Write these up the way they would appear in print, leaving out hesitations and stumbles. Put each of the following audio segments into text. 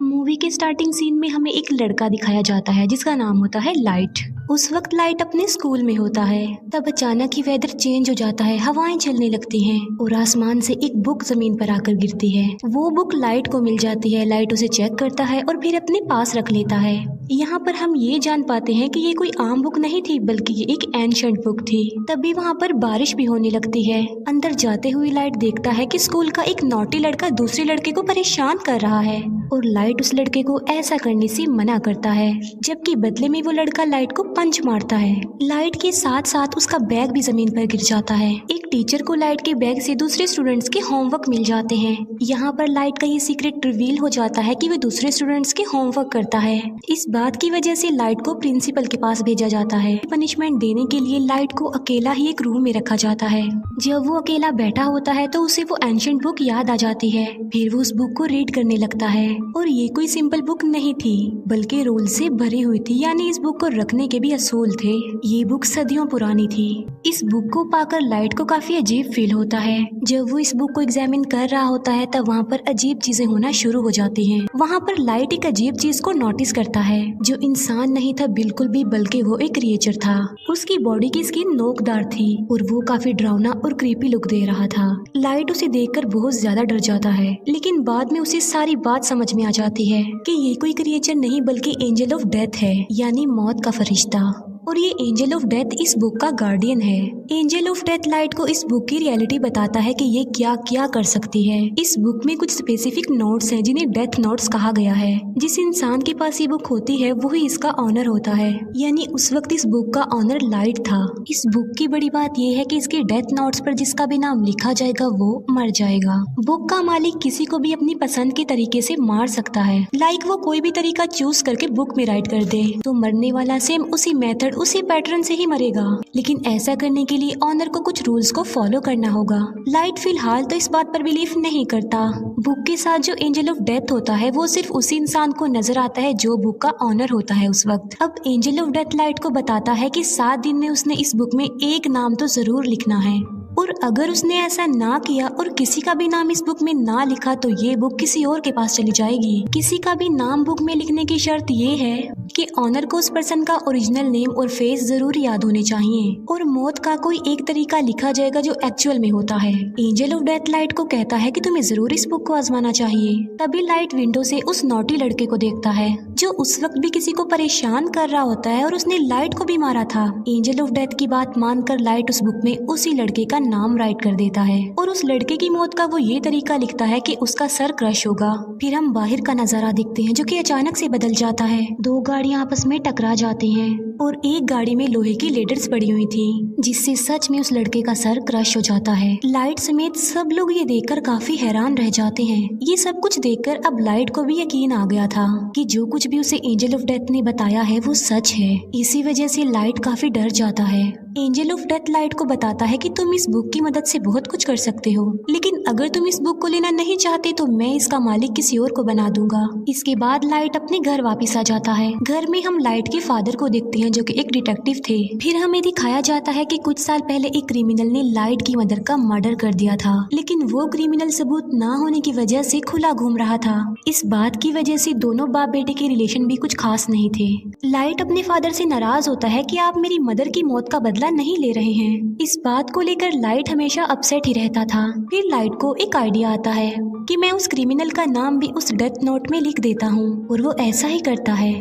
Movie के starting scene में हमें एक लड़का दिखाया जाता है जिसका नाम होता है लाइट। उस वक्त लाइट अपने स्कूल में होता है। तब अचानक ही वेदर चेंज हो जाता है, हवाएं चलने लगती हैं और आसमान से एक बुक जमीन पर आकर गिरती है। वो बुक लाइट को मिल जाती है। लाइट उसे चेक करता है और फिर अपने पास रख लेता है। यहाँ पर हम ये जान पाते हैं कि ये कोई आम बुक नहीं थी, बल्कि ये एक एंशिएंट बुक थी। तभी वहाँ पर बारिश भी होने लगती है। अंदर जाते हुए लाइट देखता है कि स्कूल का एक नॉटी लड़का दूसरे लड़के को परेशान कर रहा है और लाइट उस लड़के को ऐसा करने से मना करता है, जबकि बदले में वो लड़का लाइट को पंच मारता है। लाइट के साथ साथ उसका बैग भी जमीन पर गिर जाता है। एक टीचर को लाइट के बैग से दूसरे स्टूडेंट्स के होमवर्क मिल जाते हैं। यहाँ पर लाइट का ये सीक्रेट रिवील हो जाता है कि वो दूसरे स्टूडेंट्स के होमवर्क करता है। इस बात की वजह से लाइट को प्रिंसिपल के पास भेजा जाता है। पनिशमेंट देने के लिए लाइट को अकेला ही एक रूम में रखा जाता है। जब वो अकेला बैठा होता है तो उसे वो एंशिएंट बुक याद आ जाती है। फिर वो उस बुक को रीड करने लगता है और ये कोई सिंपल बुक नहीं थी, बल्कि रूल से भरी हुई थी। यानी इस बुक को रखने के भी असूल थे। ये बुक सदियों पुरानी थी। इस बुक को पाकर लाइट को काफी अजीब फील होता है। जब वो इस बुक को एग्जामिन कर रहा होता है तब वहाँ पर अजीब चीजें होना शुरू हो जाती हैं। वहाँ पर लाइट एक अजीब चीज को नोटिस करता है जो इंसान नहीं था बिल्कुल भी, बल्कि वो एक क्रिएचर था। उसकी बॉडी की स्किन नोकदार थी और वो काफी डरावना और क्रीपी लुक दे रहा था। लाइट उसे देखकर बहुत ज्यादा डर जाता है, लेकिन बाद में उसे सारी बात समझ में आ जाती है कि ये कोई क्रिएचर नहीं बल्कि एंजल ऑफ डेथ है, यानी मौत का फरिश्ता। और ये एंजल ऑफ डेथ इस बुक का गार्डियन है। एंजल ऑफ डेथ लाइट को इस बुक की रियलिटी बताता है कि ये क्या क्या कर सकती है। इस बुक में कुछ स्पेसिफिक नोट्स हैं जिन्हें डेथ नोट्स कहा गया है। जिस इंसान के पास ये बुक होती है वही इसका ऑनर होता है, यानी उस वक्त इस बुक का ऑनर लाइट था। इस बुक की बड़ी बात यह है कि इसके डेथ नोट्स पर जिसका भी नाम लिखा जाएगा वो मर जाएगा। बुक का मालिक किसी को भी अपनी पसंद के तरीके से मार सकता है। लाइक वो कोई भी तरीका चूज करके बुक में राइट कर दे तो मरने वाला सेम उसी मेथड उसी पैटर्न से ही मरेगा। लेकिन ऐसा करने के लिए ऑनर को कुछ रूल्स को फॉलो करना होगा। लाइट फिलहाल तो इस बात पर बिलीव नहीं करता। बुक के साथ जो एंजल ऑफ डेथ होता है वो सिर्फ उसी इंसान को नजर आता है जो बुक का ऑनर होता है उस वक्त। अब एंजल ऑफ डेथ लाइट को बताता है कि 7 दिन में उसने इस बुक में एक नाम तो जरूर लिखना है, और अगर उसने ऐसा ना किया और किसी का भी नाम इस बुक में ना लिखा तो ये बुक किसी और के पास चली जाएगी। किसी का भी नाम बुक में लिखने की शर्त ये है कि ऑनर को उस पर्सन का ओरिजिनल नेम और फेस जरूर याद होने चाहिए, और मौत का कोई एक तरीका लिखा जाएगा जो एक्चुअल में होता है। एंजल ऑफ डेथ लाइट को कहता है कि तुम्हें जरूर इस बुक को आजमाना चाहिए। तभी लाइट विंडो से उस नॉटी लड़के को देखता है जो उस वक्त भी किसी को परेशान कर रहा होता है और उसने लाइट को भी मारा था। एंजल ऑफ डेथ की बात मानकर लाइट उस बुक में उसी लड़के का नाम राइट कर देता है और उस लड़के की मौत का वो ये तरीका लिखता है कि उसका सर क्रश होगा। फिर हम बाहर का नजारा देखते हैं जो कि अचानक से बदल जाता है। 2 गाड़ियां आपस में टकरा जाती हैं और एक गाड़ी में लोहे की लेडर्स पड़ी हुई थी, जिससे सच में उस लड़के का सर क्रश हो जाता है। लाइट समेत सब लोग ये देखकर काफी हैरान रह जाते हैं। ये सब कुछ देखकर अब लाइट को भी यकीन आ गया था कि जो कुछ भी उसे एंजल ऑफ डेथ ने बताया है वो सच है। इसी वजह से लाइट काफी डर जाता है। एंजल ऑफ डेथ लाइट को बताता है कि तुम इस बुक की मदद से बहुत कुछ कर सकते हो, लेकिन अगर तुम इस बुक को लेना नहीं चाहते तो मैं इसका मालिक किसी और को बना दूंगा। इसके बाद लाइट अपने घर वापस आ जाता है। घर में हम लाइट के फादर को देखते हैं जो कि एक डिटेक्टिव थे। फिर हमें दिखाया जाता है कि कुछ साल पहले एक क्रिमिनल ने लाइट की मदर का मर्डर कर दिया था, लेकिन वो क्रिमिनल सबूत ना होने की वजह से खुला घूम रहा था। इस बात की वजह से दोनों बाप बेटे के रिलेशन भी कुछ खास नहीं थे। लाइट अपने फादर से नाराज होता है कि आप मेरी मदर की मौत का बदला नहीं ले रहे हैं। इस बात को लेकर लाइट हमेशा अपसेट ही रहता था। फिर लाइट को एक आइडिया आता है कि मैं उस क्रिमिनल का नाम भी उस डेथ नोट में लिख देता हूँ, और वो ऐसा ही करता है।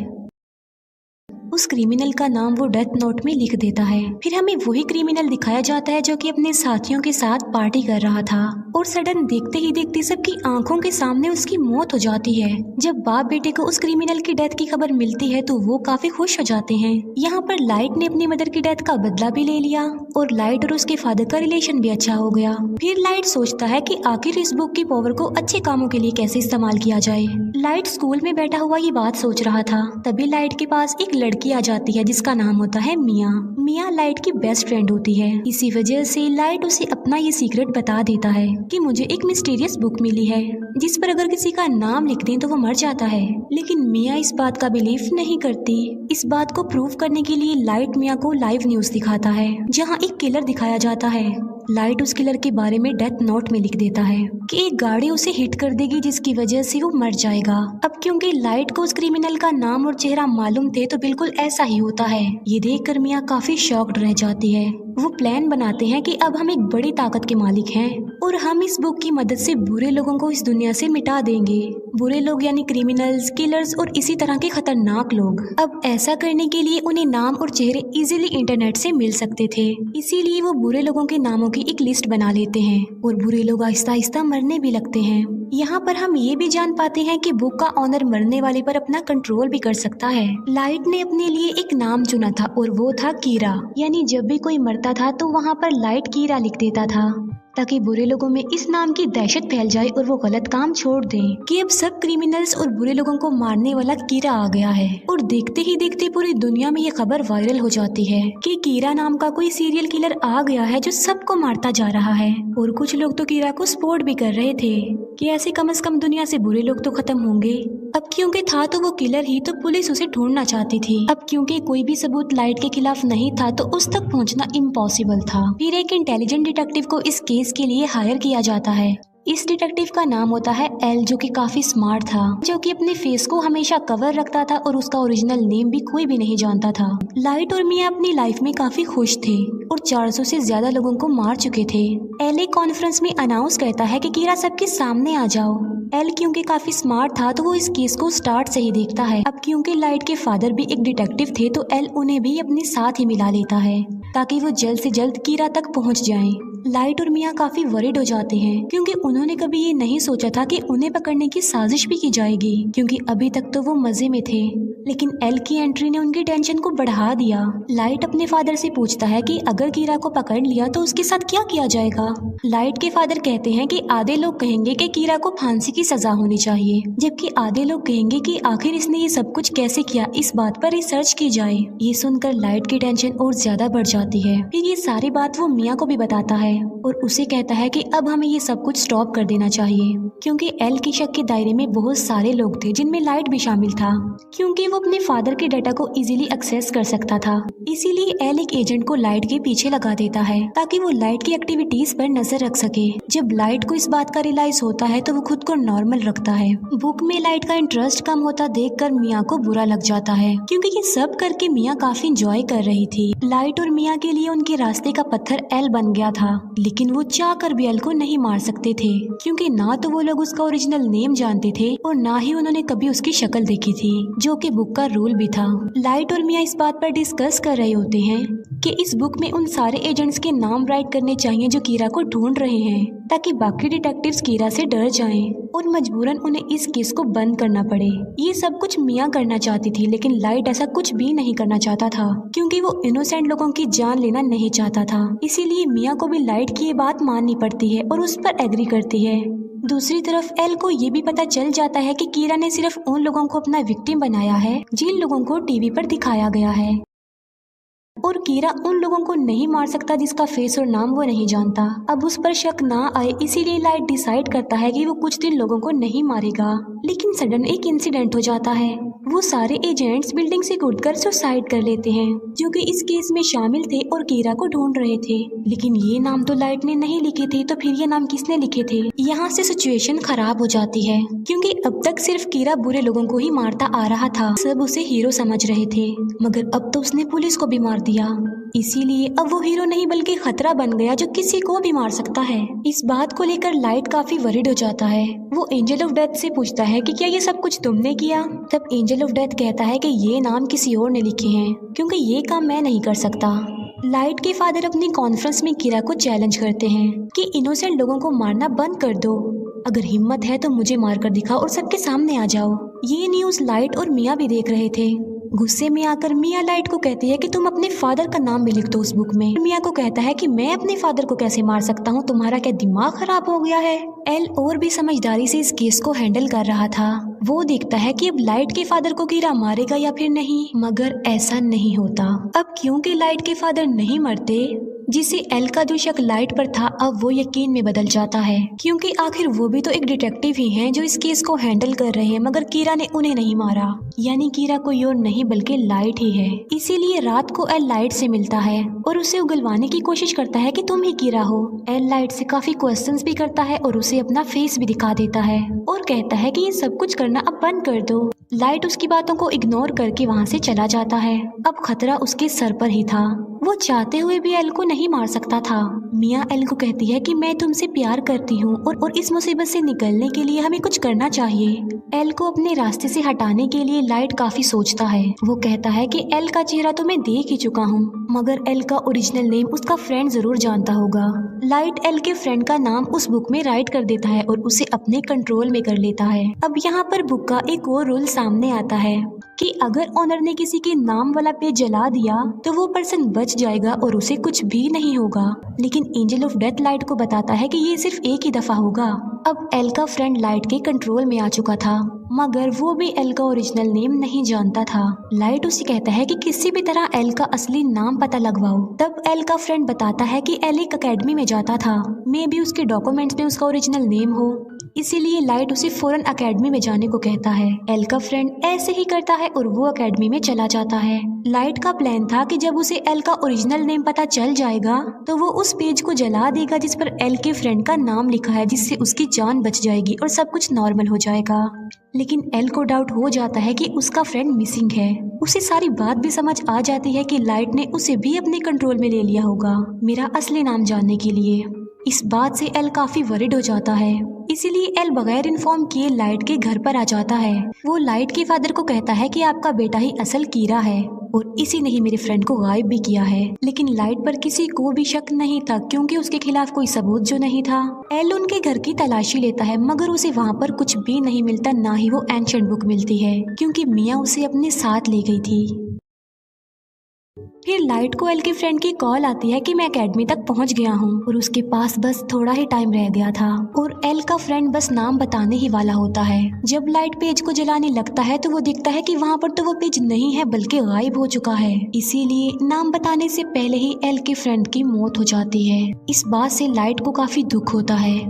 उस क्रिमिनल का नाम वो डेथ नोट में लिख देता है। फिर हमें वही क्रिमिनल दिखाया जाता है जो कि अपने साथियों के साथ पार्टी कर रहा था, और सडन देखते ही देखते सबकी आंखों के सामने उसकी मौत हो जाती है। जब बाप बेटे को उस क्रिमिनल की डेथ की खबर मिलती है तो वो काफी खुश हो जाते हैं। यहाँ पर लाइट ने अपनी मदर की डेथ का बदला भी ले लिया और लाइट और उसके फादर का रिलेशन भी अच्छा हो गया। फिर लाइट सोचता है कि आखिर इस बुक की पावर को अच्छे कामों के लिए कैसे इस्तेमाल किया जाए। लाइट स्कूल में बैठा हुआ ये बात सोच रहा था। तभी लाइट के पास एक लड़की आ जाती है जिसका नाम होता है मिया। मिया लाइट की बेस्ट फ्रेंड होती है। इसी वजह से लाइट उसे अपना ये सीक्रेट बता देता है कि मुझे एक मिस्टीरियस बुक मिली है जिस पर अगर किसी का नाम लिख दें तो वो मर जाता है। लेकिन मिया इस बात का बिलीव नहीं करती। इस बात को प्रूव करने के लिए लाइट मिया को लाइव न्यूज दिखाता है जहाँ एक किलर दिखाया जाता है। लाइट उस किलर के बारे में डेथ नोट में लिख देता है कि एक गाड़ी उसे हिट कर देगी जिसकी वजह से वो मर जाएगा। अब क्योंकि लाइट को उस क्रिमिनल का नाम और चेहरा मालूम थे तो बिल्कुल ऐसा ही होता है। ये देखकर मिया काफी शॉक्ड रह जाती है। वो प्लान बनाते हैं कि अब हम एक बड़ी ताकत के मालिक हैं और हम इस बुक की मदद से बुरे लोगों को इस दुनिया से मिटा देंगे। बुरे लोग यानी क्रिमिनल्स, किलर्स और इसी तरह के खतरनाक लोग। अब ऐसा करने के लिए उन्हें नाम और चेहरे इजीली इंटरनेट से मिल सकते थे, इसीलिए वो बुरे लोगों के नामों की एक लिस्ट बना लेते हैं और बुरे लोग आहिस्ता आहिस्ता मरने भी लगते हैं। यहाँ पर हम ये भी जान पाते हैं कि बुक का ऑनर मरने वाले पर अपना कंट्रोल भी कर सकता है। लाइट ने अपने लिए एक नाम चुना था और वो था कीरा, यानी जब भी कोई मरता था तो वहाँ पर लाइट कीरा लिख देता था ताकि बुरे लोगों में इस नाम की दहशत फैल जाए और वो गलत काम छोड़ दें कि अब सब क्रिमिनल्स और बुरे लोगों को मारने वाला कीरा आ गया है। और देखते ही देखते पूरी दुनिया में ये खबर वायरल हो जाती है कि कीरा नाम का कोई सीरियल किलर आ गया है जो सबको मारता जा रहा है। और कुछ लोग तो कीरा को सपोर्ट भी कर रहे थे कि ऐसे कम से कम दुनिया से बुरे लोग तो खत्म होंगे। अब क्योंकि था तो वो किलर ही, तो पुलिस उसे ढूंढना चाहती थी। अब क्योंकि कोई भी सबूत लाइट के खिलाफ नहीं था तो उस तक पहुंचना इम्पॉसिबल था। फिर एक इंटेलिजेंट डिटेक्टिव को इस केस के लिए हायर किया जाता है। इस डिटेक्टिव का नाम होता है एल, जो कि काफी स्मार्ट था, जो कि अपने फेस को हमेशा कवर रखता था और उसका ओरिजिनल नेम भी कोई भी नहीं जानता था। लाइट और मिया अपनी लाइफ में काफी खुश थे और 400 से ज्यादा लोगों को मार चुके थे। एल एक कॉन्फ्रेंस में अनाउंस करता है कि कीरा सबके सामने आ जाओ। एल क्योंकि काफी स्मार्ट था तो वो इस केस को स्टार्ट से ही देखता है। अब क्योंकि लाइट के फादर भी एक डिटेक्टिव थे तो एल उन्हें भी अपने साथ ही मिला लेता है ताकि वो जल्द से जल्द कीरा तक पहुंच जाएं। लाइट और मिया काफी वरिड हो जाते हैं क्योंकि उन्होंने कभी ये नहीं सोचा था कि उन्हें पकड़ने की साजिश भी की जाएगी, क्योंकि अभी तक तो वो मजे में थे। लेकिन एल की एंट्री ने उनकी टेंशन को बढ़ा दिया। लाइट अपने फादर से पूछता है कि अगर कीरा को पकड़ लिया तो उसके साथ क्या किया जाएगा। लाइट के फादर कहते हैं कि आधे लोग कहेंगे कि कीरा को फांसी की सजा होनी चाहिए, जबकि आधे लोग कहेंगे कि आखिर इसने ये सब कुछ कैसे किया, इस बात पर रिसर्च की जाए। ये सुनकर लाइट की टेंशन और ज्यादा बढ़ जाती है। फिर ये सारी बात वो मिया को भी बताता है और उसे कहता है कि अब हमें ये सब कुछ स्टॉप कर देना चाहिए, क्योंकि एल के शक के दायरे में बहुत सारे लोग थे जिनमें लाइट भी शामिल था, क्योंकि वो अपने फादर के डाटा को इजीली एक्सेस कर सकता था। इसीलिए एल एक एजेंट को लाइट के पीछे लगा देता है ताकि वो लाइट की एक्टिविटीज पर नजर रख सके। जब लाइट को इस बात का रियलाइज होता है तो वो खुद को नॉर्मल रखता है। बुक में लाइट का इंटरेस्ट कम होता देखकर मिया को बुरा लग जाता है, क्योंकि ये सब करके मिया काफी इंजॉय कर रही थी। लाइट और मिया के लिए उनके रास्ते का पत्थर एल बन गया था, लेकिन वो चाह कर भी एल को नहीं मार सकते थे, क्योंकि ना तो वो लोग उसका ओरिजिनल नेम जानते थे और ना ही उन्होंने कभी उसकी शक्ल देखी थी, जो कि बुक का रूल भी था। लाइट और मिया इस बात पर डिस्कस कर रहे होते हैं कि इस बुक में उन सारे एजेंट्स के नाम राइट करने चाहिए जो कीरा को ढूंढ रहे हैं, ताकि बाकी डिटेक्टिव्स कीरा से डर जाएं और मजबूरन उन्हें इस केस को बंद करना पड़े। ये सब कुछ मिया करना चाहती थी, लेकिन लाइट ऐसा कुछ भी नहीं करना चाहता था, क्योंकि वो इनोसेंट लोगों की जान लेना नहीं चाहता था। इसीलिए मिया को भी लाइट की ये बात माननी पड़ती है और उस पर एग्री करती है। दूसरी तरफ एल को ये भी पता चल जाता है कि कीरा ने सिर्फ उन लोगों को अपना विक्टिम बनाया है जिन लोगों को टीवी पर दिखाया गया है, और कीरा उन लोगों को नहीं मार सकता जिसका फेस और नाम वो नहीं जानता। अब उस पर शक ना आए इसीलिए लाइट डिसाइड करता है कि वो कुछ दिन लोगों को नहीं मारेगा। लेकिन सडन एक इंसिडेंट हो जाता है। वो सारे एजेंट्स बिल्डिंग से कूदकर सुसाइड कर लेते हैं, जो कि इस केस में शामिल थे और कीरा को ढूंढ रहे थे। लेकिन ये नाम तो लाइट ने नहीं लिखे थे, तो फिर ये नाम किसने लिखे थे? यहाँ से सिचुएशन खराब हो जाती है, क्योंकि अब तक सिर्फ कीरा बुरे लोगों को ही मारता आ रहा था। सब उसे हीरो समझ रहे थे, मगर अब तो उसने पुलिस को भी मार दिया। इसीलिए अब वो हीरो नहीं बल्कि खतरा बन गया जो किसी को भी मार सकता है। इस बात को लेकर लाइट काफी वरिड हो जाता है। वो एंजल ऑफ डेथ से पूछता है कि क्या ये सब कुछ तुमने किया? तब एंजल ऑफ डेथ कहता है कि ये नाम किसी और ने लिखे हैं, क्योंकि ये काम मैं नहीं कर सकता। लाइट के फादर अपनी कॉन्फ्रेंस में कीरा को चैलेंज करते हैं कि इनोसेंट लोगों को मारना बंद कर दो। अगर हिम्मत है तो मुझे मारकर दिखाओ और सबके सामने आ जाओ। ये न्यूज लाइट और मिया भी देख रहे थे। गुस्से में आकर मिया लाइट को कहती है कि तुम अपने फादर का नाम भी लिख दो उस बुक में। मिया को कहता है कि मैं अपने फादर को कैसे मार सकता हूँ, तुम्हारा क्या दिमाग खराब हो गया है? एल और भी समझदारी से इस केस को हैंडल कर रहा था। वो देखता है कि अब लाइट के फादर को कीरा मारेगा या फिर नहीं, मगर ऐसा नहीं होता। अब क्योंकि लाइट के फादर नहीं मरते, जिसे एल का जो शक लाइट पर था अब वो यकीन में बदल जाता है, क्योंकि आखिर वो भी तो एक डिटेक्टिव ही हैं जो इस केस को हैंडल कर रहे हैं, मगर कीरा ने उन्हें नहीं मारा। यानी कीरा कोई और नहीं बल्कि लाइट ही है। इसीलिए रात को एल लाइट से मिलता है और उसे उगलवाने की कोशिश करता है कि तुम ही कीरा हो। एल लाइट से काफी क्वेश्चंस भी करता है और उसे अपना फेस भी दिखा देता है और कहता है कि ये सब कुछ करना अब बंद कर दो। लाइट उसकी बातों को इग्नोर करके वहाँ से चला जाता है। अब खतरा उसके सर पर ही था। वो चाहते हुए भी एल को नहीं मार सकता था। मिया एल को कहती है कि मैं तुमसे प्यार करती हूँ और इस मुसीबत से निकलने के लिए हमें कुछ करना चाहिए। एल को अपने रास्ते से हटाने के लिए लाइट काफी सोचता है। वो कहता है कि एल का चेहरा तो मैं देख ही चुका हूँ, मगर एल का ओरिजिनल नेम उसका फ्रेंड जरूर जानता होगा। लाइट एल के फ्रेंड का नाम उस बुक में राइट कर देता है और उसे अपने कंट्रोल में कर लेता है। अब यहाँ पर बुक का एक और रूल सामने आता है कि अगर ऑनर ने किसी के नाम वाला पेज जला दिया तो वो पर्सन बच जाएगा और उसे कुछ भी नहीं होगा। लेकिन एंजल ऑफ डेथ लाइट को बताता है कि ये सिर्फ एक ही दफा होगा। अब एल का फ्रेंड लाइट के कंट्रोल में आ चुका था, मगर वो भी एल का ओरिजिनल नेम नहीं जानता था। लाइट उसे कहता है कि किसी भी तरह एल का असली नाम पता लगवाओ। तब एल का फ्रेंड बताता है कि एल एक अकेडमी में जाता था, मे भी उसके डॉक्यूमेंट्स में उसका ओरिजिनल नेम हो, इसीलिए लाइट उसे फौरन अकेडमी में जाने को कहता है। एल का फ्रेंड ऐसे ही करता है और वो अकेडमी में चला जाता है। लाइट का प्लान था कि जब उसे एल का ओरिजिनल नेम पता चल जाएगा तो वो उस पेज को जला देगा जिस पर एल के फ्रेंड का नाम लिखा है, जिससे उसकी जान बच जाएगी और सब कुछ नॉर्मल हो जाएगा। लेकिन एल को डाउट हो जाता है कि उसका फ्रेंड मिसिंग है। उसे सारी बात भी समझ आ जाती है कि लाइट ने उसे भी अपने कंट्रोल में ले लिया होगा मेरा असली नाम जानने के लिए। इस बात से एल काफी वरिड हो जाता है, इसीलिए एल बगैर इन्फॉर्म किए लाइट के घर पर आ जाता है। वो लाइट के फादर को कहता है कि आपका बेटा ही असल कीरा है और इसी ने ही मेरे फ्रेंड को गायब भी किया है। लेकिन लाइट पर किसी को भी शक नहीं था क्योंकि उसके खिलाफ कोई सबूत जो नहीं था। एल उनके घर की तलाशी लेता है, मगर उसे वहाँ पर कुछ भी नहीं मिलता, ना ही वो एंशिएंट बुक मिलती है क्योंकि मिया उसे अपने साथ ले गई थी। फिर लाइट को एल के फ्रेंड की कॉल आती है कि मैं एकेडमी तक पहुंच गया हूं और उसके पास बस थोड़ा ही टाइम रह गया था और एल का फ्रेंड बस नाम बताने ही वाला होता है। जब लाइट पेज को जलाने लगता है तो वो दिखता है कि वहां पर तो वो पेज नहीं है बल्कि गायब हो चुका है। इसीलिए नाम बताने से पहले ही एल के फ्रेंड की मौत हो जाती है। इस बात से लाइट को काफी दुख होता है।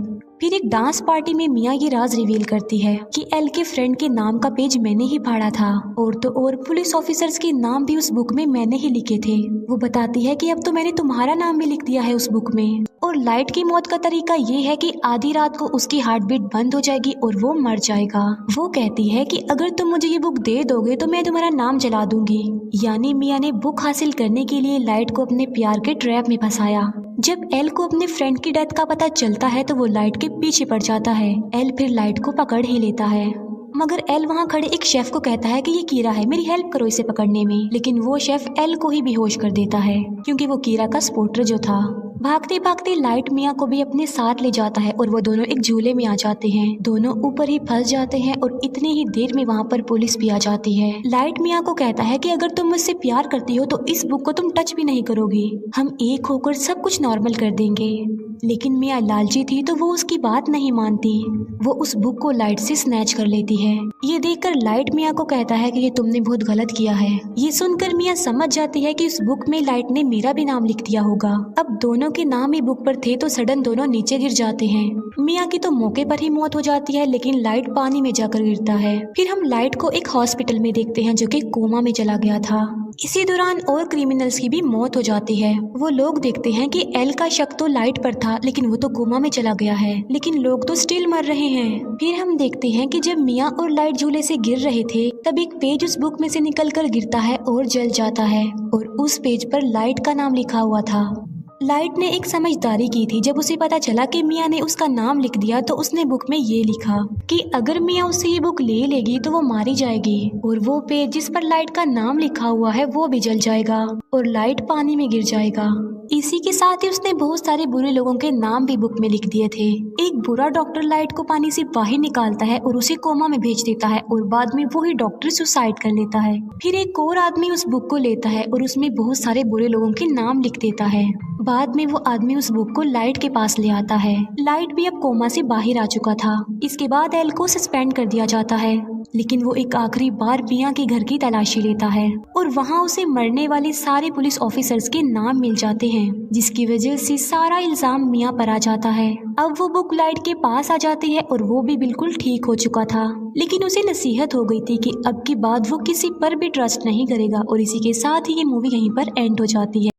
फिर एक डांस पार्टी में मिया ये राज रिवील करती है कि एल के फ्रेंड के नाम का पेज मैंने ही फाड़ा था और तो और पुलिस ऑफिसर्स के नाम भी उस बुक में मैंने ही लिखे थे। वो बताती है कि अब तो मैंने तुम्हारा नाम भी लिख दिया है उस बुक में। और लाइट की मौत का तरीका ये है कि आधी रात को उसकी हार्ट बीट बंद हो जाएगी और वो मर जाएगा। वो कहती है कि अगर तुम मुझे ये बुक दे दोगे तो मैं तुम्हारा नाम जला दूंगी। यानी मिया ने बुक हासिल करने के लिए लाइट को अपने प्यार के ट्रैप में फंसाया। जब एल को अपने फ्रेंड की डेथ का पता चलता है तो वो लाइट के पीछे पड़ जाता है। एल फिर लाइट को पकड़ ही लेता है, मगर एल वहाँ खड़े एक शेफ को कहता है कि ये कीरा है, मेरी हेल्प करो इसे पकड़ने में। लेकिन वो शेफ एल को ही बेहोश कर देता है क्योंकि वो कीरा का सपोर्टर जो था। भागते भागते लाइट मिया को भी अपने साथ ले जाता है और वो दोनों एक झूले में आ जाते हैं। दोनों ऊपर ही फंस जाते हैं और इतनी ही देर में वहाँ पर पुलिस भी आ जाती है। लाइट मिया को कहता है कि अगर तुम मुझसे प्यार करती हो तो इस बुक को तुम टच भी नहीं करोगी, हम एक होकर सब कुछ नॉर्मल कर देंगे। लेकिन मिया लालची थी तो वो उसकी बात नहीं मानती। वो उस बुक को लाइट से स्नैच कर लेती है। ये देखकर लाइट मिया को कहता है कि ये तुमने बहुत गलत किया है। ये सुनकर मिया समझ जाती है कि उस बुक में लाइट ने मेरा भी नाम लिख दिया होगा। अब दोनों के नाम ही बुक पर थे तो सडन दोनों नीचे गिर जाते हैं। मिया की तो मौके पर ही मौत हो जाती है, लेकिन लाइट पानी में जाकर गिरता है। फिर हम लाइट को एक हॉस्पिटल में देखते हैं जो कि कोमा में चला गया था। इसी दौरान और क्रिमिनल्स की भी मौत हो जाती है। वो लोग देखते हैं कि एल का शक तो लाइट पर था, लेकिन वो तो कोमा में चला गया है, लेकिन लोग तो स्टिल मर रहे हैं। फिर हम देखते हैं कि जब मिया और लाइट झूले से गिर रहे थे तब एक पेज उस बुक में से निकलकर गिरता है और जल जाता है और उस पेज पर लाइट का नाम लिखा हुआ था। लाइट ने एक समझदारी की थी। जब उसे पता चला कि मिया ने उसका नाम लिख दिया तो उसने बुक में ये लिखा कि अगर मिया उससे ये बुक ले लेगी तो वो मारी जाएगी और वो पेज जिस पर लाइट का नाम लिखा हुआ है वो भी जल जाएगा और लाइट पानी में गिर जाएगा। इसी के साथ ही उसने बहुत सारे बुरे लोगों के नाम भी बुक में लिख दिए थे। एक बुरा डॉक्टर लाइट को पानी से बाहर निकालता है और उसे कोमा में भेज देता है और बाद में वही डॉक्टर सुसाइड कर लेता है। फिर एक और आदमी उस बुक को लेता है और उसमें बहुत सारे बुरे लोगों के नाम लिख देता है। बाद में वो आदमी उस बुक को लाइट के पास ले आता है। लाइट भी अब कोमा से बाहर आ चुका था। इसके बाद एल को सस्पेंड कर दिया जाता है, लेकिन वो एक आखिरी बार मिया के घर की तलाशी लेता है और वहाँ उसे मरने वाले सारे पुलिस ऑफिसर्स के नाम मिल जाते हैं, जिसकी वजह से सारा इल्जाम मिया पर आ जाता है। अब वो बुक लाइट के पास आ जाती है और वो भी बिल्कुल ठीक हो चुका था, लेकिन उसे नसीहत हो गई थी कि अब की बाद वो किसी पर भी ट्रस्ट नहीं करेगा। और इसी के साथ ही ये मूवी यहीं पर एंड हो जाती है।